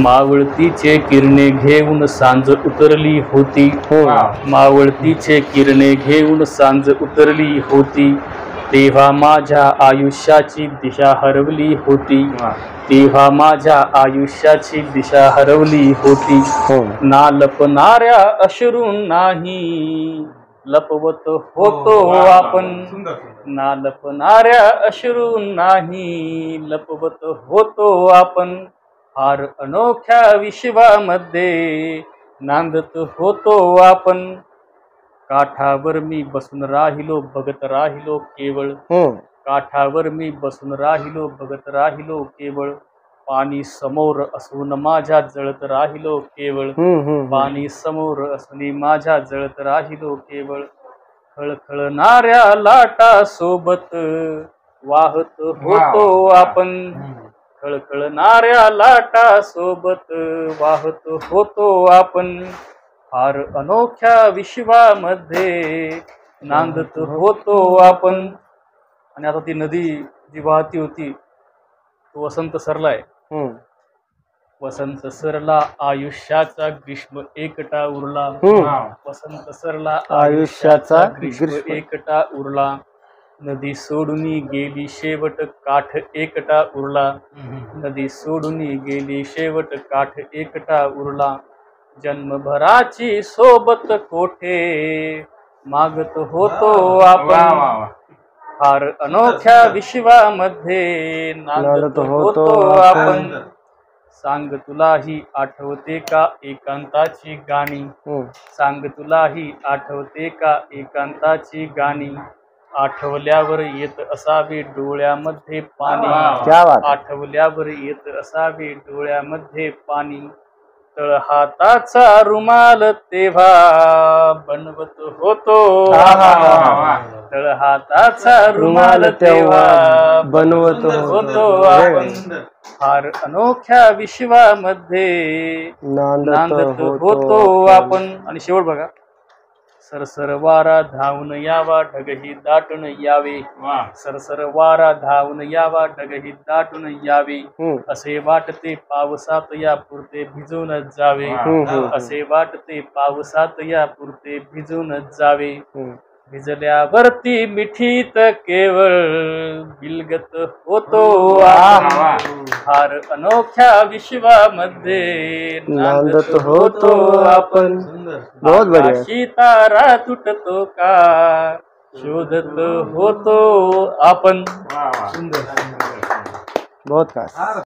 मावळतीचे किरणे घेऊन सांज उतरली होती. मावळतीचे किरणे घेऊन सांज उतरली होती. तेव्हा माझ्या आयुष्याची दिशा हरवली होती. तेव्हा माझ्या आयुष्याची दिशा हरवली होती. ना लपणाऱ्या अश्रूंनाही लपवत होतो आपण. ना लपणाऱ्या अश्रूंनाही लपवत होतो आपण. फार अनोख्या विश्वामध्ये नांदत होतो आपण. काठावर मी बसून राहिलो बघत राहिलो केवळ. काठावर मी बसून राहिलो बघत राहिलो केवळ. पाणी समोर असून माझ्या जळत राहिलो केवळ. पाणी समोर असून माझ्या जळत राहिलो केवळ. खळखळणाऱ्या लाटा सोबत वाहत होतो आपण. खळखळणाऱ्या लाटा सोबत वाहत होतो आपण. फार अनोख्या विश्वामध्ये नांदत होतो आपण. आणि आता ती नदी जी वाहती होती तो वसंत सरलाय. वसंत सरला आयुष्याचा ग्रीष्म एकटा उरला. वसंत सरला आयुष्याचा ग्रीष्म एकटा उरला. नदी सोडून गेली शेवट काठ एकटा उरला. नदी सोडून गेली शेवट काठ एकटा उरला. जन्मभराची सोबत कोठे मागत होतो आपण. फार अनोख्या विश्वामध्ये नांदत होतो आपण. सांग तुलाही आठवते का एकांताची गाणी. सांग तुलाही आठवते का एकांताची गाणी. आठवल्यावर येत असावे डोळ्यामध्ये पाणी. आठवल्यावर येत असावे डोळ्यामध्ये पाणी. तळहाताचा रुमाल तेव्हा बनवत होतो. तळहाताचा रुमाल तेव्हा बनवत होतो आपण. फार अनोख्या विश्वामध्ये नांदत होतो आपण. आणि शेवट बघा. सरसर वारा धावून यावा ढगही दाटून यावे. सरसर वारा धावून यावा ढगही दाटून यावे. असे वाटते पावसात या पुरते भिजून जावे. असे वाटते पावसात या पुरते भिजून जावे. भिजल्यावरती मिठीत केवळ बिलगत होतो. फार अनोख्या विश्वामध्ये नांदत होतो आपण. आकाशी तारा तुटतो का शोधत होतो आपण. बहुत खास.